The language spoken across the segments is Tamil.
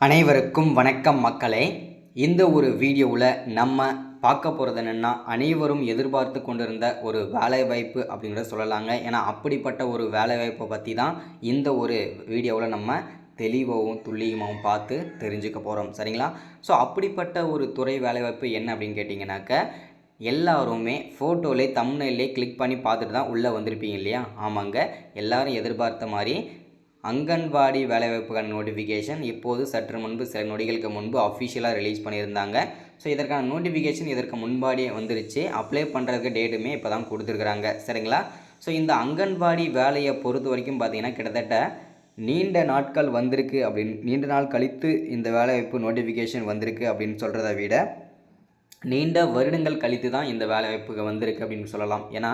அனைவருக்கும் வணக்கம் மக்களே. இந்த ஒரு வீடியோவில் நம்ம பார்க்க போகிறது என்னென்னா, அனைவரும் எதிர்பார்த்து கொண்டிருந்த ஒரு வேலைவாய்ப்பு அப்படிங்கிறத சொல்லலாங்க. ஏன்னா அப்படிப்பட்ட ஒரு வேலைவாய்ப்பை பற்றி தான் இந்த ஒரு வீடியோவில் நம்ம தெளிவாகவும் துல்லியமாகவும் பார்த்து தெரிஞ்சுக்க போகிறோம். சரிங்களா? ஸோ அப்படிப்பட்ட ஒரு துறை வேலைவாய்ப்பு என்ன அப்படின்னு கேட்டிங்கனாக்க, எல்லாருமே ஃபோட்டோலே தம்ப்நெயிலே கிளிக் பண்ணி பார்த்துட்டு தான் உள்ளே வந்திருப்பீங்க இல்லையா? ஆமாங்க, எல்லாரும் எதிர்பார்த்த மாதிரி அங்கன்வாடி வேலைவாய்ப்புக்கான நோட்டிஃபிகேஷன் இப்போது சற்று முன்பு சில நொடிகளுக்கு முன்பு அஃபிஷியலாக ரிலீஸ் பண்ணியிருந்தாங்க. ஸோ இதற்கான நோட்டிஃபிகேஷன் இதற்கு முன்பாடியே வந்துருச்சு. அப்ளை பண்ணுறதுக்கு டேட்டுமே இப்போ தான் கொடுத்துருக்குறாங்க. சரிங்களா? ஸோ இந்த அங்கன்வாடி வேலையை பொறுத்த வரைக்கும் பார்த்திங்கன்னா, கிட்டத்தட்ட நீண்ட நாட்கள் வந்திருக்கு அப்படின்னு, நீண்ட நாள் கழித்து இந்த வேலைவாய்ப்பு நோட்டிஃபிகேஷன் வந்திருக்கு அப்படின்னு சொல்கிறத விட, நீண்ட வருடங்கள் கழித்து தான் இந்த வேலைவாய்ப்புக்கு வந்திருக்கு அப்படின்னு சொல்லலாம். ஏன்னா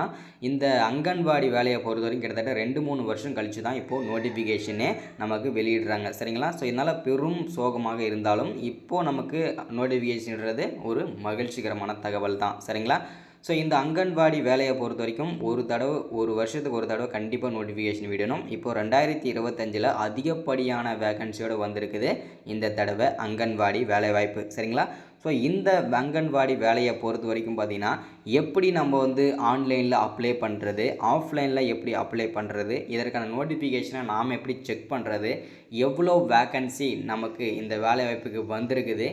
இந்த அங்கன்வாடி வேலையை பொறுத்த வரைக்கும் கிட்டத்தட்ட 2-3 வருஷம் கழித்து தான் இப்போது நோட்டிஃபிகேஷனே நமக்கு வெளியிடுறாங்க. சரிங்களா? ஸோ இதனால் பெரும் சோகமாக இருந்தாலும் இப்போது நமக்கு நோட்டிஃபிகேஷன்ன்றது ஒரு மகிழ்ச்சிகரமான தகவல் தான். சரிங்களா? ஸோ இந்த அங்கன்வாடி வேலையை பொறுத்த வரைக்கும் ஒரு வருஷத்துக்கு ஒரு தடவை கண்டிப்பாக நோட்டிஃபிகேஷன் விடணும். இப்போது 2025 அதிகப்படியான வேகன்சியோடு வந்திருக்குது இந்த தடவை அங்கன்வாடி வேலைவாய்ப்பு. சரிங்களா? ஸோ இந்த அங்கன்வாடி வேலையை பொறுத்த வரைக்கும் பார்த்திங்கன்னா, எப்படி நம்ம ஆன்லைனில் அப்ளை பண்ணுறது, ஆஃப்லைனில் எப்படி அப்ளை பண்ணுறது, இதற்கான நோட்டிஃபிகேஷனை நாம் எப்படி செக் பண்ணுறது, எவ்வளோ வேக்கன்சி நமக்கு இந்த வேலைவாய்ப்புக்கு வந்திருக்குது,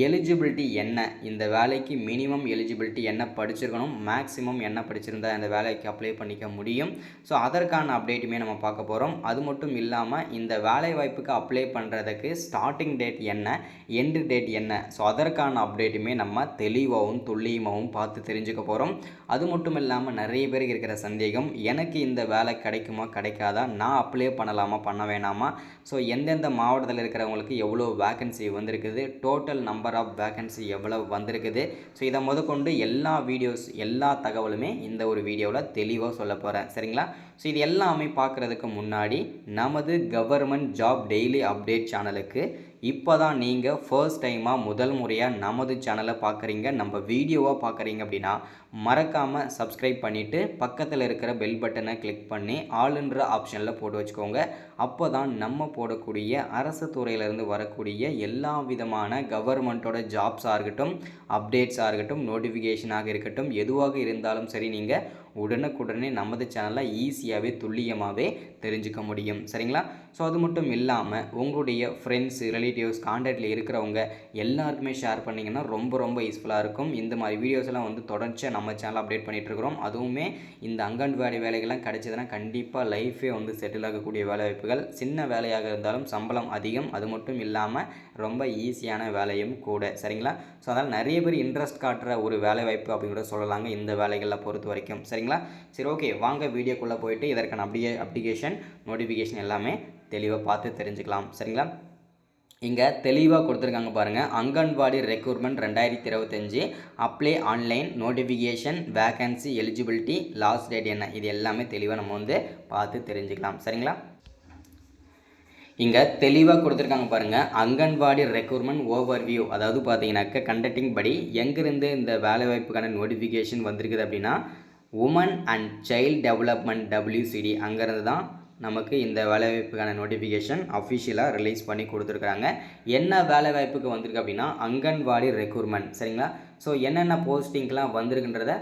எலிஜிபிலிட்டி என்ன, இந்த வேலைக்கு மினிமம் எலிஜிபிலிட்டி என்ன படிச்சிருக்கணும், மேக்ஸிமம் என்ன படிச்சிருந்தா இந்த வேலைக்கு அப்ளை பண்ணிக்க முடியும். ஸோ அதற்கான அப்டேட்டுமே நம்ம பார்க்க போகிறோம். அது மட்டும் இல்லாமல் இந்த வேலைவாய்ப்புக்கு அப்ளை பண்ணுறதுக்கு ஸ்டார்டிங் டேட் என்ன, எண்டு டேட் என்ன, ஸோ அதற்கான அப்டேட்டுமே நம்ம தெளிவாகவும் துல்லியமாகவும் பார்த்து தெரிஞ்சுக்க போகிறோம். அது மட்டும் இல்லாமல் நிறைய பேருக்கு இருக்கிற சந்தேகம், எனக்கு இந்த வேலை கிடைக்குமா கிடைக்காதா, நான் அப்ளை பண்ணலாமா பண்ண வேணாமா, ஸோ எந்தெந்த மாவட்டத்தில் இருக்கிறவங்களுக்கு எவ்வளோ வேக்கன்சி வந்திருக்குது, டோட்டல் நம்பர் ஆஃப் வேக்கன்சி எவ்வளோ வந்திருக்குது, ஸோ இதை முதற்கொண்டு எல்லா வீடியோஸ் எல்லா தகவலுமே இந்த ஒரு வீடியோவில் தெளிவாக சொல்ல போகிறேன். சரிங்களா? ஸோ இது எல்லாமே பார்க்குறதுக்கு முன்னாடி நமது கவர்மெண்ட் ஜாப் டெய்லி அப்டேட் சேனலுக்கு இப்போ தான் நீங்கள் ஃபர்ஸ்ட் டைமாக முதல் முறையாக நமது சேனலை பார்க்குறீங்க, நம்ம வீடியோவாக பார்க்குறீங்க அப்படின்னா மறக்காமல் சப்ஸ்கிரைப் பண்ணிவிட்டு பக்கத்தில் இருக்கிற பெல் பட்டனை கிளிக் பண்ணி ஆளுன்ற ஆப்ஷனில் போட்டு வச்சுக்கோங்க. அப்போ தான் நம்ம போடக்கூடிய அரசு துறையிலேருந்து வரக்கூடிய எல்லா விதமான கவர்மெண்ட்டோட ஜாப்ஸாக இருக்கட்டும், அப்டேட்ஸாக இருக்கட்டும், நோட்டிஃபிகேஷனாக இருக்கட்டும், எதுவாக இருந்தாலும் சரி நீங்கள் உடனுக்குடனே நமது சேனலில் ஈஸியாகவே துல்லியமாகவே தெரிஞ்சுக்க முடியும். சரிங்களா? ஸோ அது மட்டும் இல்லாமல் உங்களுடைய ஃப்ரெண்ட்ஸ், ரிலேட்டிவ்ஸ், கான்டாக்டில் இருக்கிறவங்க எல்லாருக்குமே ஷேர் பண்ணிங்கன்னா ரொம்ப ரொம்ப யூஸ்ஃபுல்லாக இருக்கும். இந்த மாதிரி வீடியோஸ் எல்லாம் தொடர்ச்சியாக நம்ம சேனல் அப்டேட் பண்ணிகிட்ருக்கிறோம். அதுவுமே இந்த அங்கன்வாடி வேலைகள்லாம் கிடைச்சதுன்னா கண்டிப்பாக லைஃபே செட்டில் ஆகக்கூடிய வேலைவாய்ப்புகள். சின்ன வேலையாக இருந்தாலும் சம்பளம் அதிகம், அது மட்டும் இல்லாமல் ரொம்ப ஈஸியான வேலையும் கூட. சரிங்களா? ஸோ அதனால் நிறைய பேர் இன்ட்ரெஸ்ட் காட்டுற ஒரு வேலைவாய்ப்பு அப்படிங்கிறத சொல்லலாங்க இந்த வேலைகளை பொறுத்த வரைக்கும். சரிங்களா? சரி, ஓகே, வாங்க வீடியோக்குள்ளே போயிட்டு இதற்கான அப்ளிகேஷன் நோட்டிஃபிகேஷன் எல்லாமே தெளிவாக பார்த்து தெரிஞ்சுக்கலாம். சரிங்களா? இங்கே தெளிவாக கொடுத்துருக்காங்க பாருங்கள். Anganwadi recruitment 2025 apply online notification vacancy eligibility last date என்ன, இது எல்லாமே தெளிவாக நம்ம பார்த்து தெரிஞ்சுக்கலாம். சரிங்களா? இங்கே தெளிவாக கொடுத்துருக்காங்க பாருங்கள். அங்கன்வாடி ரெக்ரூட்மெண்ட் ஓவர்வியூ, அதாவது பார்த்தீங்கன்னாக்க கண்டக்டிங் படி எங்கேருந்து இந்த வேலைவாய்ப்புக்கான நோட்டிஃபிகேஷன் வந்திருக்குது அப்படின்னா, women and child development WCD அங்கேருந்து தான் நமக்கு இந்த வேலைவாய்ப்புக்கான நோட்டிஃபிகேஷன் அஃபிஷியலாக ரிலீஸ் பண்ணி கொடுத்துருக்குறாங்க. என்ன வேலைவாய்ப்புக்கு வந்திருக்கு அப்படின்னா அங்கன்வாடி ரெக்ரூட்மெண்ட். சரிங்களா? ஸோ என்னென்ன போஸ்டிங்லாம் வந்திருக்குன்றத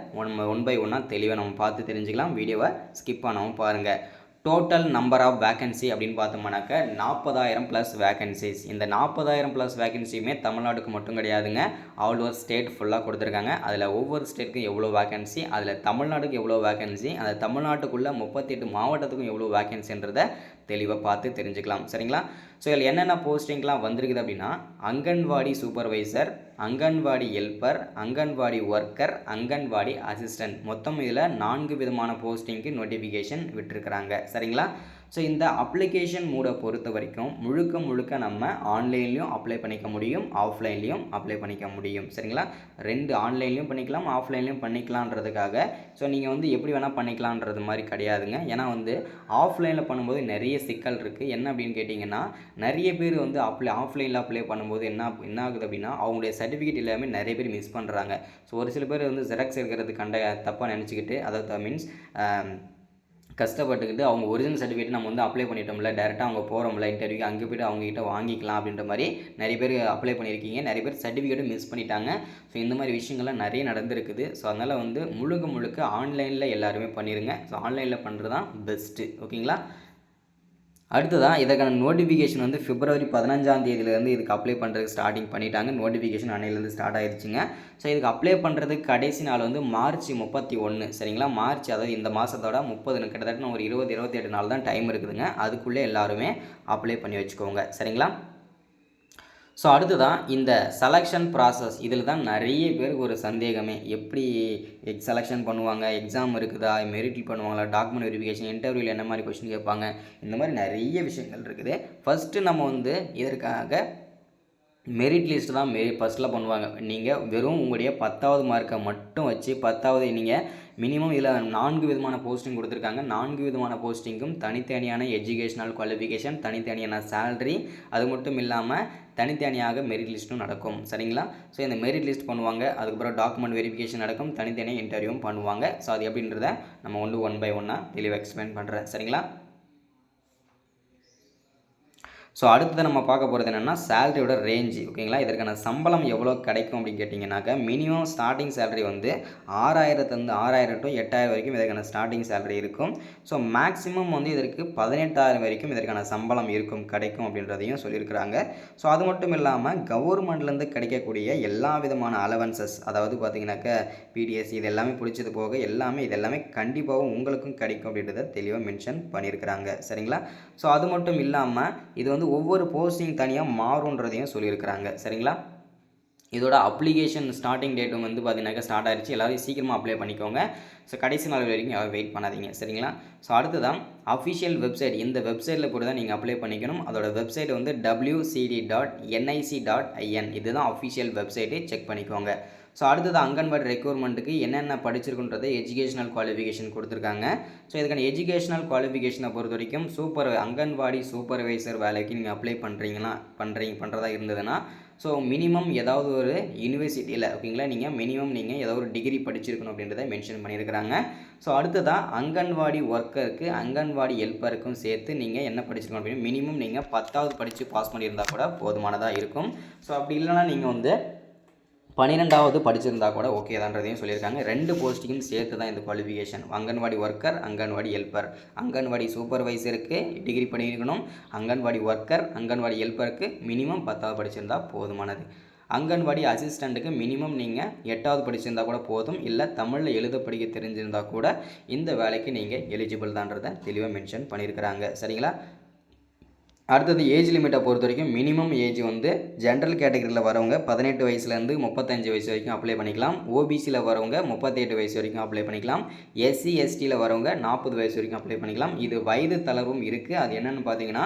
ஒன் பை ஒன்னாக தெளிவாக நம்ம பார்த்து தெரிஞ்சுக்கலாம். வீடியோவை ஸ்கிப் பண்ணாமல் பாருங்கள். டோட்டல் நம்பர் ஆஃப் வேக்கன்சி அப்படின்னு பார்த்தோம்னாக்க 40,000 ப்ளஸ் வேக்கன்சிஸ். இந்த 40,000 ப்ளஸ் வேக்கன்சியுமே தமிழ்நாட்டுக்கு மட்டும் கிடையாதுங்க, ஆல் ஓவர் ஸ்டேட் ஃபுல்லாக கொடுத்துருக்காங்க. அதில் ஒவ்வொரு ஸ்டேட்டுக்கும் எவ்வளோ வேக்கன்சி, அதில் தமிழ்நாட்டுக்கு எவ்வளோ வேக்கன்சி, அந்த தமிழ்நாட்டுக்குள்ளே 38 மாவட்டத்துக்கும் எவ்வளோ வேக்கன்சின்றதை தெளிவாக பார்த்து தெரிஞ்சுக்கலாம். சரிங்களா? ஸோ இதில் என்னென்ன போஸ்டிங்லாம் வந்திருக்குது அப்படின்னா, anganwadi supervisor, anganwadi helper, anganwadi worker, anganwadi assistant, மொத்தம் இதில் 4 விதமான போஸ்டிங்க்கு நோட்டிஃபிகேஷன் விட்டுருக்குறாங்க. சரிங்களா? ஸோ இந்த அப்ளிகேஷன் மூடை பொறுத்த வரைக்கும் முழுக்க நம்ம ஆன்லைன்லேயும் அப்ளை பண்ணிக்க முடியும், ஆஃப்லைன்லேயும் அப்ளை பண்ணிக்க முடியும். சரிங்களா? 2 ஆன்லைன்லேயும் பண்ணிக்கலாம், ஆஃப்லைன்லேயும் பண்ணிக்கலான்றதுக்காக ஸோ நீங்கள் எப்படி வேணால் பண்ணிக்கலான்றது மாதிரி கிடையாதுங்க. ஏன்னா ஆஃப்லைனில் பண்ணும்போது நிறைய சிக்கல் இருக்குது. என்ன அப்படின்னு கேட்டிங்கன்னா, நிறைய பேர் ஆஃப்லைனில் அப்ளை பண்ணும்போது என்ன ஆகுது அப்படின்னா, அவங்களுடைய சர்டிஃபிகேட் எல்லாமே நிறைய பேர் மிஸ் பண்ணுறாங்க. ஸோ ஒரு சில பேர் ஜெராக்ஸ் எடுக்கிறது தப்பாக நினச்சிக்கிட்டு, அதாவது மீன்ஸ் கஷ்டப்பட்டுக்கிட்டு அவங்க ஒரிஜினல் சர்டிஃபிகேட் நம்ம வந்து அப்ளை பண்ணிட்டோம்ல, டேரெக்டாக அவங்க போகிறோம்ல இன்டர்வியூக்கு, அங்கே போய்ட்டு அவங்ககிட்ட வாங்கிக்கலாம் அப்படின்ற மாதிரி நிறைய பேர் அப்ளை பண்ணியிருக்கீங்க. நிறைய பேர் சர்டிஃபிகேட்டும் மிஸ் பண்ணிட்டாங்க. ஸோ இந்த மாதிரி விஷயங்கள்லாம் நிறைய நடந்திருக்குது. ஸோ அதனால் வந்து முழுக்க ஆன்லைனில் எல்லாருமே பண்ணிடுங்க. ஸோ ஆன்லைனில் பண்ணுறது தான் பெஸ்ட்டு. ஓகேங்களா? அடுத்ததான் இதற்கான நோட்டிஃபிகேஷன் வந்து பிப்ரவரி 15ஆம் தேதியிலேருந்து இதுக்கு அப்ளை பண்ணுறதுக்கு ஸ்டார்டிங் பண்ணிட்டாங்க. நோட்டிஃபிகேஷன் அன்னையிலேருந்து ஸ்டார்ட் ஆயிடுச்சுங்க. ஸோ இதுக்கு அப்ளை பண்ணுறதுக்கு கடைசி நாள் வந்து மார்ச் 31 சரிங்களா? மார்ச் அதாவது இந்த மாதத்தோட 30 கிட்டத்தட்ட ஒரு 28 நாள் தான் டைம் இருக்குதுங்க. அதுக்குள்ளே எல்லாருமே அப்ளை பண்ணி வச்சுக்கோங்க. சரிங்களா? ஸோ அடுத்ததான் இந்த செலெக்ஷன் ப்ராசஸ் இதில் தான் நிறைய பேருக்கு ஒரு சந்தேகமே. எப்படி செலெக்ஷன் பண்ணுவாங்க, எக்ஸாம் இருக்குதா, மெரிட்டில் பண்ணுவாங்களா, டாக்குமெண்ட் வெரிஃபிகேஷன், இன்டர்வியூவில் என்ன மாதிரி கொஸ்டின் கேட்பாங்க, இந்த மாதிரி நிறைய விஷயங்கள் இருக்குது. ஃபஸ்ட்டு நம்ம வந்து இதற்காக மெரிட் லிஸ்ட் தான் ஃபஸ்ட்டில் பண்ணுவாங்க. நீங்கள் வெறும் உங்களுடைய 10வது மார்க்கை மட்டும் வச்சு 10வது நீங்கள் மினிமம் இதில் 4 விதமான போஸ்டிங் கொடுத்துருக்காங்க. 4 விதமான போஸ்டிங்கும் தனித்தனியான எஜுகேஷ்னல் குவாலிஃபிகேஷன், தனித்தனியான சேலரி, அது மட்டும் இல்லாமல் தனித்தனியாக மெரிட் லிஸ்ட்டும் நடக்கும். சரிங்களா? ஸோ இந்த மெரிட் லிஸ்ட் பண்ணுவாங்க. அதுக்கப்புறம் டாக்குமெண்ட் வெரிஃபிகேஷன் நடக்கும், தனித்தனியாக இன்டர்வியூவும் பண்ணுவாங்க. ஸோ அது எப்படின்றத நம்ம வந்து ஒன் பை ஒன்னாக தெளிவாக எக்ஸ்பிளைன் பண்ணுறேன். சரிங்களா? ஸோ அடுத்தது நம்ம பார்க்க போகிறது என்னென்னா சேலரியோட ரேஞ்சு. ஓகேங்களா? இதற்கான சம்பளம் எவ்வளோ கிடைக்கும் அப்படின்னு கேட்டிங்கனாக்கா மினிமம் ஸ்டார்டிங் சேலரி வந்து 6000 to 8000 வரைக்கும் இதற்கான ஸ்டார்டிங் சேலரி இருக்கும். ஸோ மேக்ஸிமம் வந்து இதற்கு 18000 வரைக்கும் இதற்கான சம்பளம் கிடைக்கும் அப்படின்றதையும் சொல்லியிருக்கிறாங்க. ஸோ அது மட்டும் இல்லாமல் கவர்மெண்ட்லேருந்து கிடைக்கக்கூடிய எல்லா விதமான அலவன்சஸ், அதாவது பார்த்தீங்கன்னாக்கா பிடிஎஸ் இது எல்லாமே பிடிச்சது போக இது எல்லாமே கண்டிப்பாகவும் உங்களுக்கும் கிடைக்கும் அப்படின்றத தெளிவாக மென்ஷன் பண்ணியிருக்கிறாங்க. சரிங்களா? ஸோ அது மட்டும் இல்லாமல் இது வந்து ஒவ்வொரு போஸ்டிங் தனியாக மாறுன்றதையும் சொல்லியிருக்கிறாங்க. சரிங்களா? இதோட அப்ளிகேஷன் ஸ்டார்டிங் டேட்டும் வந்து பார்த்தீங்கன்னாக்கா ஸ்டார்ட் ஆயிடுச்சு. எல்லாரும் சீக்கிரமாக அப்ளை பண்ணிக்கோங்க. ஸோ கடைசி நாள் வரைக்கும் யாரும் வெயிட் பண்ணாதீங்க. சரிங்களா? ஸோ அடுத்ததான் அஃபிஷியல் வெப்சைட். இந்த வெப்சைட்டில் கூட தான் நீங்கள் அப்ளை பண்ணிக்கணும். அதோட வெப்சைட் வந்து wcd.nic.in. இதுதான் அஃபிஷியல் வெப்சைட்டு, செக் பண்ணிக்கோங்க. ஸோ அடுத்தது அங்கன்வாடி ரெக்யூர்மெண்ட்டுக்கு என்னென்ன படிச்சிருக்குன்றதை எஜுகேஷனல் குவாலிஃபிகேஷன் கொடுத்துருக்காங்க. ஸோ இதுக்கான எஜுகேஷனல் குவாலிஃபிகேஷனை பொறுத்த வரைக்கும் அங்கன்வாடி சூப்பர்வைசர் வேலைக்கு நீங்கள் அப்ளை பண்ணுறதா இருந்ததுன்னா ஸோ மினிமம் ஏதாவது ஒரு யூனிவர்சிட்டியில் ஓகேங்களா மினிமம் நீங்கள் ஏதாவது ஒரு டிகிரி படிச்சிருக்கணும் அப்படின்றத மென்ஷன் பண்ணியிருக்கிறாங்க. ஸோ அடுத்ததான் அங்கன்வாடி ஒர்க்கருக்கு, அங்கன்வாடி ஹெல்ப்பருக்கும் சேர்த்து நீங்கள் என்ன படிச்சிருக்கணும் அப்படின்னு மினிமம் நீங்கள் 10வது படித்து பாஸ் பண்ணியிருந்தால் கூட போதுமானதாக இருக்கும். ஸோ அப்படி இல்லைனா நீங்கள் வந்து 12வது படிச்சிருந்தா கூட ஓகே தான்றதையும் சொல்லியிருக்காங்க. 2 போஸ்டிங்கும் சேர்த்து தான் இந்த qualification. Anganwadi worker, anganwadi helper. Anganwadi சூப்பர்வைசருக்கு டிகிரி பண்ணியிருக்கணும். அங்கன்வாடி ஒர்க்கர், அங்கன்வாடி ஹெல்ப்பருக்கு மினிமம் 10வது படிச்சிருந்தா போதுமானது. அங்கன்வாடி அசிஸ்டண்ட்டுக்கு மினிமம் நீங்கள் 8வது படிச்சிருந்தா கூட போதும். இல்லை தமிழில் எழுத படிக்க தெரிஞ்சிருந்தால் கூட இந்த வேலைக்கு நீங்கள் எலிஜிபிள் தான்றதை தெளிவாக மென்ஷன் பண்ணியிருக்கிறாங்க. சரிங்களா? அடுத்தது ஏஜ் லிமிட்டை பொறுத்த வரைக்கும் மினிமம் ஏஜ் வந்து ஜென்ரல் கேட்டகரியில் வரவங்க 18 வயசுலேருந்து 35 வயசு வரைக்கும் அப்ளை பண்ணிக்கலாம். ஓபிசியில் வரவங்க 38 வயசு வரைக்கும் அப்ளை பண்ணிக்கலாம். எஸ்சி எஸ்டியில் வரவங்க 40 வயசு வரைக்கும் அப்ளை பண்ணிக்கலாம். இது வயது தளர்வும் இருக்குது. அது என்னென்னு பார்த்தீங்கன்னா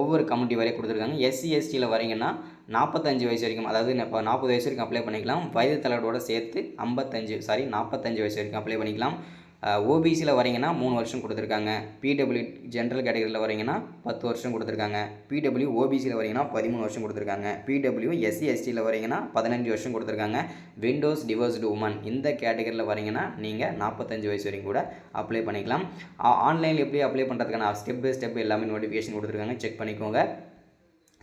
ஒவ்வொரு கமிட்டி வரை கொடுத்துருக்காங்க. எஸ்சி எஸ்டியில் வரீங்கன்னா 45 வயசு வரைக்கும், அதாவது இப்போ 40 வயசு வரைக்கும் அப்ளை பண்ணிக்கலாம். வயது தளர்வோடு சேர்த்து 45 வயசு வரைக்கும் அப்ளை பண்ணிக்கலாம். ஓபிசியில் வரீங்கன்னா 3 வருஷம் கொடுத்துருக்காங்க. பிடபிள்யூ ஜென்ரல் கேட்டகரியில் வரீங்கன்னா 10 வருஷம் கொடுத்துருக்காங்க. பிடபிள்யூ ஓபிசியில் வரீங்கன்னா 13 வருஷம் கொடுத்துருக்காங்க. பிடபிள்யூ எஸ்சி எஸ்டியில் வரீங்கன்னா 15 வருஷம் கொடுத்துருக்காங்க. விண்டோஸ் டிவோர்ஸ்டு உமன் இந்த கேட்டகரியில் வரீங்கன்னா நீங்கள் 45 வயசு வரைக்கும் கூட அப்ளை பண்ணிக்கலாம். ஆன்லைனில் எப்படி அப்ளை பண்ணுறதுக்கான ஸ்டெப் பை ஸ்டெப் எல்லாமே நோட்டிஃபிகேஷன் கொடுத்துருக்காங்க, செக் பண்ணிக்கோங்க.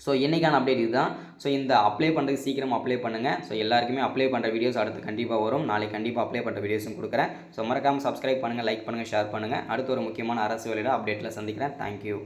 ஸோ இன்றைக்கான அப்டேட் இதுதான். ஸோ இந்த அப்ளை பண்ணுறதுக்கு சீக்கிரம் அப்ளை பண்ணுங்கள். ஸோ எல்லாருக்குமே அப்ளை பண்ணுற வீடியோஸ் அடுத்து கண்டிப்பாக வரும். நாளைக்கு கண்டிப்பாக அப்ளை பண்ணுற வீடியோஸும் கொடுக்குறேன். ஸோ மறக்காமல் சப்ஸ்கிரைப் பண்ணுங்கள், லைக் பண்ணுங்கள், ஷேர் பண்ணுங்கள். அடுத்து ஒரு முக்கியமான அரசு வேலையில் அப்டேட்டில் சந்திக்கிறேன். தேங்க்யூ.